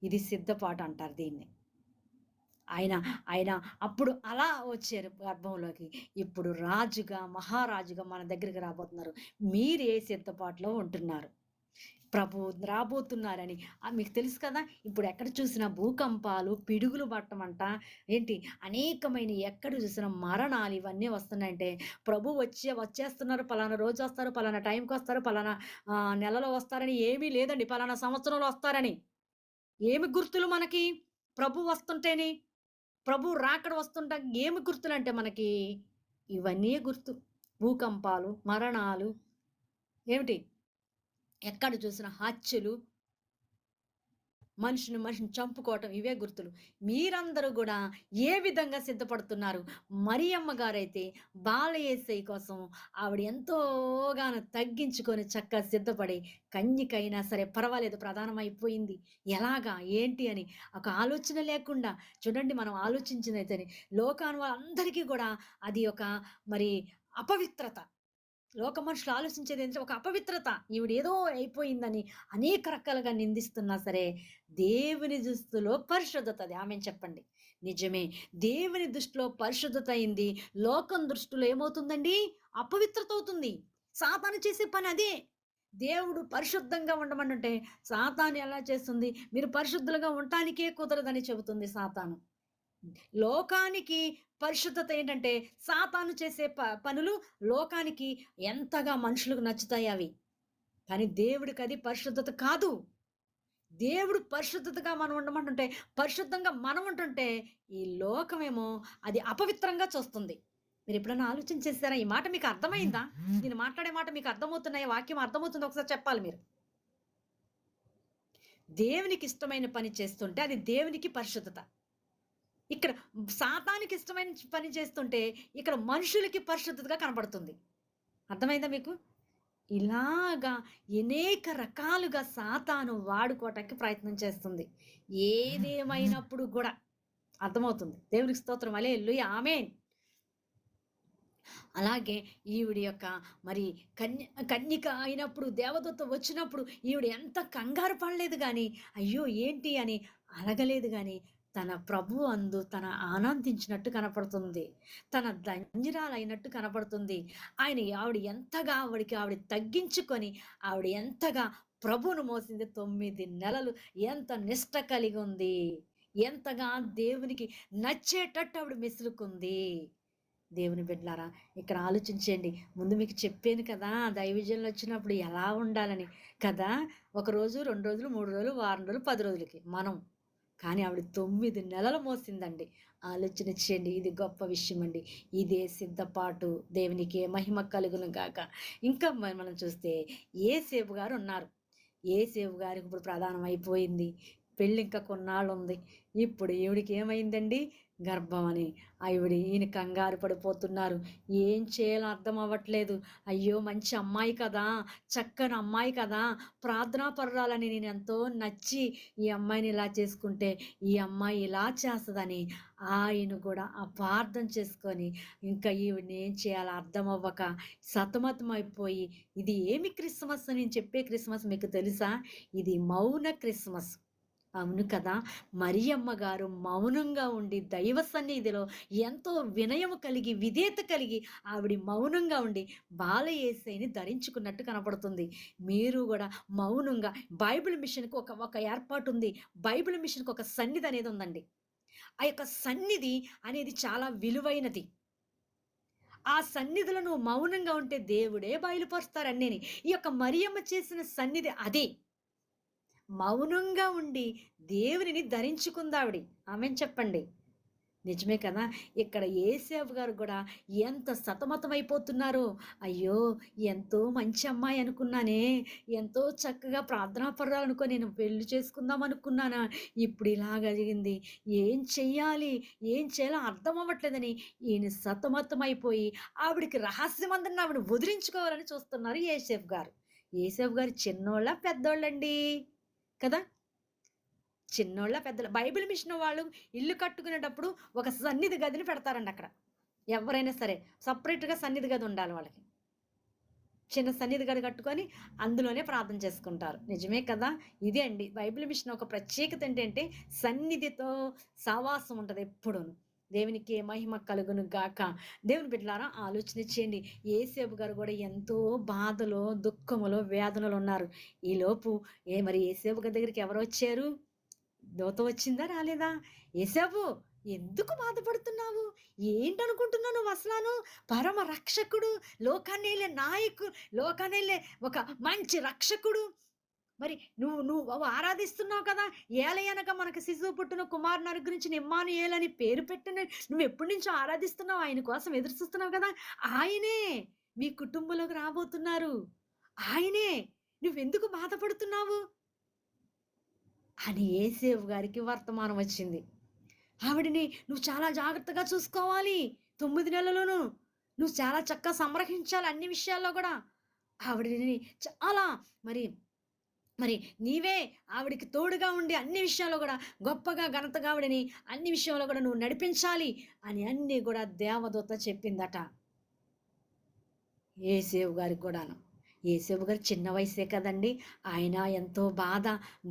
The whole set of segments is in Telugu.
ఇది సిద్ధపాటు అంటారు దీన్ని. ఆయన ఆయన అప్పుడు అలా వచ్చారు గర్భంలోకి. ఇప్పుడు రాజుగా, మహారాజుగా మన దగ్గరికి రాబోతున్నారు. మీరు ఏ సిద్ధపాటులో ఉంటున్నారు? ప్రభువు రాబోతున్నారని. మీకు తెలుసు కదా! ఇప్పుడు ఎక్కడ చూసినా భూకంపాలు, పిడుగులు పట్టమంట, ఏంటి అనేకమైన ఎక్కడ చూసినా మరణాలు ఇవన్నీ వస్తున్నాయంటే, ప్రభు వచ్చేస్తున్నారు. పలానా రోజొస్తారు, పలానా టైంకొస్తారు, పలానా నెలలో వస్తారని ఏమీ లేదండి. పలానా సంవత్సరంలో వస్తారని. ఏమి గుర్తులు మనకి? ప్రభు వస్తుంటేని? ప్రభు రాకడ వస్తుంట ఏమి గుర్తులంటే మనకి? ఇవన్నీ గుర్తు. భూకంపాలు, మరణాలు ఏమిటి? ఎక్కడ చూసినా హత్యలు, మనిషిని చంపుకోవటం ఇవే గుర్తులు. మీరందరూ గూడా ఏ విధంగా సిద్ధపడుతున్నారు? మరియమ్మ గారైతే బాలయేసయ్య కోసం ఆవిడ ఎంతోగానో తగ్గించుకొని చక్కగా సిద్ధపడి కన్యకైనా సరే పర్వాలేదు ప్రధానమైపోయింది. ఎలాగా? ఏంటి? అని ఒక ఆలోచన లేకుండా చూడండి మనం ఆలోచించినైతేనే లోకాన వాళ్ళందరికీ గూడా అది ఒక మరి అపవిత్రత. లోక మనుషులు ఆలోచించేదేంటంటే ఒక అపవిత్రత. ఈవిడేదో అయిపోయిందని అనేక రకాలుగా నిందిస్తున్నా సరే, దేవుని దృష్టిలో పరిశుద్ధత అది. ఆమేన్ చెప్పండి. నిజమే. దేవుని దృష్టిలో పరిశుద్ధత అయింది. లోకం దృష్టిలో ఏమవుతుందండి? అపవిత్రత అవుతుంది. సాతాను చేసే పని అదే. దేవుడు పరిశుద్ధంగా ఉండమనంటే, సాతాను ఎలా చేస్తుంది? మీరు పరిశుద్ధులుగా ఉండటానికే కుదరదని చెబుతుంది సాతాను. లోకానికి పరిశుద్ధత ఏంటంటే, సాతాను చేసే పనులు లోకానికి ఎంతగా మనుషులకు నచ్చుతాయి అవి. కానీ దేవుడికది పరిశుద్ధత కాదు. దేవుడు పరిశుద్ధతగా మనం ఉండమంటుంటే, పరిశుద్ధంగా మనం ఉంటుంటే, ఈ లోకమేమో అది అపవిత్రంగా చూస్తుంది. మీరెప్పుడన్నా ఆలోచన చేసారా? ఈ మాట మీకు అర్థమైందా? నేను మాట్లాడే మాట మీకు అర్థమవుతున్నాయా? వాక్యం అర్థమవుతుందా? ఒకసారి చెప్పాలి మీరు. దేవునికి ఇష్టమైన పని చేస్తుంటే అది దేవునికి పరిశుద్ధత. ఇక్కడ సాతానికి ఇష్టమైన పని చేస్తుంటే, ఇక్కడ మనుషులకి పరిశుద్ధతగా కనపడుతుంది. అర్థమైందా మీకు? ఇలాగా అనేక రకాలుగా సాతాను వాడుకోవటానికి ప్రయత్నం చేస్తుంది. ఏదేమైనప్పుడు గూడా అర్థమవుతుంది. దేవునికి స్తోత్రం. హల్లెలూయా. ఆమేన్. అలాగే ఈవిడ యొక్క మరి కన్యక అయినప్పుడు దేవదూత వచ్చినప్పుడు ఈవిడ ఎంత కంగారు పడలేదు గాని, అయ్యో! ఏంటి అని అలగలేదు గాని, తన ప్రభువు అందు తన ఆనందించినట్టు కనపడుతుంది. తన ధన్యురాలైనట్టు కనపడుతుంది. ఆవిడ ఎంతగా ఆవిడ తగ్గించుకొని, ఆవిడ ఎంతగా ప్రభువును మోసింది 9 నెలలు ఎంత నిష్ట కలిగుంది. ఎంతగా దేవునికి నచ్చేటట్టు ఆవిడ మెసులుకుంది. దేవుని బిడ్డలారా, ఇక్కడ ఆలోచించండి. ముందు మీకు చెప్పాను కదా! దైవజనులొచ్చినప్పుడు ఎలా ఉండాలని. కదా! ఒక రోజు, 2 రోజులు, 3 రోజులు, వారం రోజులు, 10 రోజులకి మనం. కానీ ఆవిడ 9 నెలలు మోసిందండి. ఆలోచన చేయండి. ఇది గొప్ప విషయమండి. ఇదే సిద్ధపాటు. దేవునికే మహిమ కలుగును గాక. ఇంకా మనం చూస్తే యేసేపు గారున్నారు. యేసేపు గారికి ఇప్పుడు ప్రదానం అయిపోయింది. పెళ్ళింకా కొన్నాళ్ళుంది. ఇప్పుడు ఈవిడికి ఏమైందండి? గర్భం అని. ఈయన కంగారు పడిపోతున్నారు. ఏం చేయాలో అర్థం అవ్వట్లేదు. అయ్యో! మంచి అమ్మాయి కదా! చక్కని అమ్మాయి కదా! ప్రార్థనా పరురాలని నేనెంతో నచ్చి ఈ అమ్మాయిని ఇలా చేసుకుంటే, ఈ అమ్మాయి ఇలా చేస్తదని ఆయన గూడా అపార్థం చేసుకొని, ఇంకా ఈవిడని ఏం చేయాలో అర్థం అవ్వక సతమతమైపోయి, ఇది ఏమి క్రిస్మస్ నేను చెప్పే క్రిస్మస్ మీకు తెలుసా? ఇది మౌన క్రిస్మస్. అవును కదా! మరియమ్మ గారు మౌనంగా ఉండి దైవ సన్నిధిలో ఎంతో వినయము కలిగి, విధేయత కలిగి ఆవిడ మౌనంగా ఉండి బాలయేసయ్యని ధరించుకున్నట్టు కనపడుతుంది. మీరు గూడా మౌనంగా బైబిల్ మిషన్‌కి ఒక ఏర్పాటుంది. బైబిల్ మిషన్‌కి ఒక సన్నిధి అనేది ఉందండి. ఆ యొక్క సన్నిధి అనేది చాలా విలువైనది. ఆ సన్నిధిలో నువ్వు మౌనంగా ఉంటే దేవుడే బయలుపరుస్తారు అన్నీని. ఈ యొక్క మరియమ్మ చేసిన సన్నిధి అదే. మౌనంగా ఉండి దేవునిని ధరించుకుందావిడి. ఆమేన్ చెప్పండి. నిజమే కదా! ఇక్కడ యేసేపు గారు గూడా ఎంత సతమతమైపోతున్నారో. అయ్యో! ఎంతో మంచి అమ్మాయి అనుకున్నానే. ఎంతో చక్కగా ప్రార్థనా పరురాలనుకోని నేను పెళ్లి చేసుకుందాం అనుకున్నానా. ఇప్పుడు ఇలా జరిగింది. ఏం చెయ్యాలి? ఏం చేయాలో అర్థం అవ్వట్లేదని ఈయన సతమతమైపోయి ఆవిడకి రహస్యమందని ఆవిడని వదిలించుకోవాలని చూస్తున్నారు యేసేపు గారు. యేసేపు గారు చిన్నోళ్ళా? పెద్దోళ్ళండి? కదా! చిన్నోళ్ళా? పెద్దోళ్ళా? బైబిల్ మిషన్ వాళ్ళు ఇల్లు కట్టుకునేటప్పుడు ఒక సన్నిధి గదిని పెడతారండి అక్కడ. ఎవ్వరైనా సరే. సెపరేట్‌గా సన్నిధి గది ఉండాలి వాళ్ళకి. చిన్న సన్నిధి గది కట్టుకొని అందులోనే ప్రార్థన చేసుకుంటారు. నిజమే కదా! ఇదే అండి బైబిల్ మిషన్ ఒక ప్రత్యేకత ఏంటంటే సన్నిధితో సహవాసం ఉంటది ఎప్పుడూను. దేవునికే మహిమ కలుగును గాక. దేవుని బిడ్డలారా ఆలోచన చేయండి. యేసేపు గారు గూడా ఎంతో బాధలో, దుఃఖములో, వేదనలో ఉన్నారు. ఈలోపు మరి యేసేపు గారి దగ్గరికి ఎవరొచ్చారు? దూత వచ్చిందా? రాలేదా? "ఏశావు ఎందుకు బాధపడుతున్నావు? ఏంటనుకుంటున్నావు నువ్వసలాను? పరమ రక్షకుడు, లోకాన్నేలే లోకాన్నేలే ఒక మంచి రక్షకుడు. మరి నువ్వు నువ్వు ఆరాధిస్తున్నావు కదా! ఏలయనగా మనకు శిశువు పుట్టున కుమారుని అనుగ్రహించిన ఇమ్మానుయేలు అని పేరు పెట్టిన నువ్వెప్పటి నుంచో ఆరాధిస్తున్నావు. ఆయన కోసం ఎదురు చూస్తున్నావు కదా! ఆయనే మీ కుటుంబంలోకి రాబోతున్నారు. ఆయనే. నువ్వెందుకు బాధపడుతున్నావు?" అని యేసేపు గారికి వర్తమానం వచ్చింది. ఆవిడని నువ్వు చాలా జాగ్రత్తగా చూసుకోవాలి. 9 నెలలును. నువ్వు చాలా చక్కగా సంరక్షించాలి అన్ని విషయాల్లో గూడా. ఆవిడని చాలా మరి, మరి నీవే ఆవిడకి తోడుగా ఉండి అన్ని విషయాల్లో గూడా గొప్పగా ఘనతగా ఆవిడని అన్ని విషయంలో గూడా నువ్వు నడిపించాలి అని అన్నీ గూడా దేవదూత చెప్పిందట. యేసేపు గారికి గూడాను. యేసేపు గారు చిన్న వయసే కదండీ! ఆయన ఎంతో బాధ,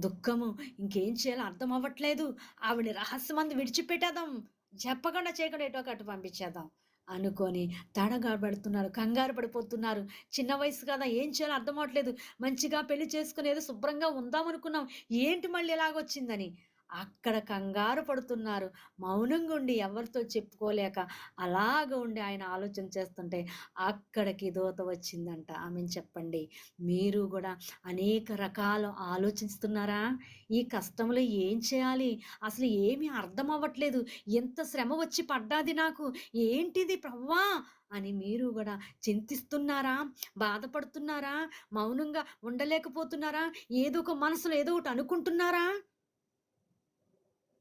దుఃఖము ఇంకేం చేయాలో అర్థం అవ్వట్లేదు. ఆవిడని రహస్యమందు విడిచిపెట్టేద్దాం. చెప్పకుండా చేయకుండా ఎటో అటు పంపించేద్దాం అనుకోని తడబడుతున్నారు. కంగారు పడిపోతున్నారు. చిన్న వయసు కదా! ఏం చేయాలో అర్థం అవ్వట్లేదు. మంచిగా పెళ్లి చేసుకొని ఏదో శుభ్రంగా ఉందామనుకున్నాం. ఏంటి మళ్ళీ ఇలాగొచ్చిందని. అక్కడ కంగారు పడుతున్నారు. మౌనంగా ఉండి ఎవరితో చెప్పుకోలేక అలాగ ఉండి ఆయన ఆలోచన చేస్తుంటే అక్కడికి దూత వచ్చిందంట. ఆమెను చెప్పండి. మీరు గూడా అనేక రకాలు ఆలోచిస్తున్నారా? ఈ కష్టంలో ఏం చేయాలి? అసలు ఏమీ అర్థం అవ్వట్లేదు. ఎంత శ్రమ వచ్చి పడ్డాది నాకు. ఏంటిది ప్రవ్వా? అని మీరు గూడా చింతిస్తున్నారా? బాధపడుతున్నారా? మౌనంగా ఉండలేకపోతున్నారా? ఏదో ఒక మనసులో ఏదో ఒకటి అనుకుంటున్నారా?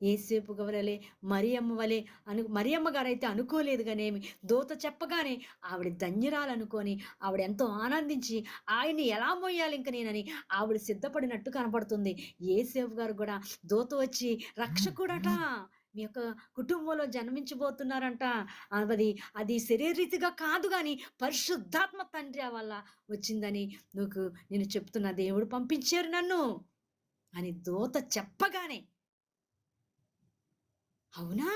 యేసేపు వలె, మరియమ్మ వలె మరియమ్మ గారైతే అనుకోలేదు గానేమి. దూత చెప్పగానే ఆవిడ ధన్యురాలనుకోని, ఆవిడెంతో ఆనందించి, ఆయన్ని ఎలా మోయాలి ఇంక నేనని ఆవిడ సిద్ధపడినట్టు కనపడుతుంది. యేసేపు గారు గూడా దూత వచ్చి రక్షకుడట. మీ యొక్క కుటుంబంలో జన్మించబోతున్నారంట. అది అది శరీరరీతిగా కాదు గాని, పరిశుద్ధాత్మ తండ్రి వల్ల వచ్చిందని నేను చెప్తున్నా. దేవుడు పంపించారు నన్ను అని దూత చెప్పగానే అవునా?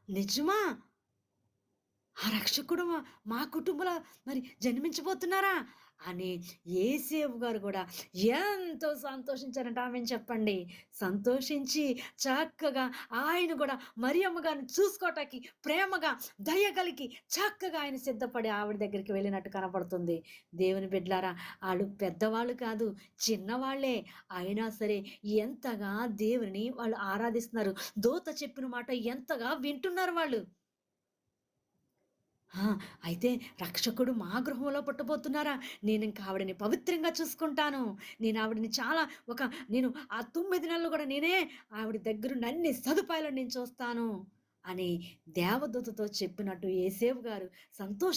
నిజమా? ఆ రక్షకుడు మా కుటుంబంలో మరి జన్మించబోతున్నారా? అని యేసేపు గారు గూడా ఎంతో సంతోషించారంట. ఆమెను చెప్పండి. సంతోషించి చక్కగా ఆయన గూడా మరియమ్మ గారిని చూసుకోటానికి ప్రేమగా, దయ కలిగి చక్కగా ఆయన సిద్ధపడి ఆవిడ దగ్గరికి వెళ్ళినట్టు కనపడుతుంది. దేవుని బిడ్డలారా ఆళ్ళు పెద్దవాళ్ళు కాదు, చిన్నవాళ్ళే. అయినా సరే ఎంతగా దేవుని వాళ్ళు ఆరాధిస్తున్నారు. దూత చెప్పిన మాట ఎంతగా వింటున్నారు వాళ్ళు. ఆ! అయితే రక్షకుడు మా గృహంలో పుట్టబోతున్నారా? నేనింక ఆవిడని పవిత్రంగా చూసుకుంటాను. నేను ఆవిడని చాలా నేను ఆ 9 నెలలు గూడా నేనే ఆవిడ దగ్గరుండి అన్ని సదుపాయాలు నేను చూస్తాను అని దేవదూతతో చెప్పినట్టు యేసేపు గారు సంతోషి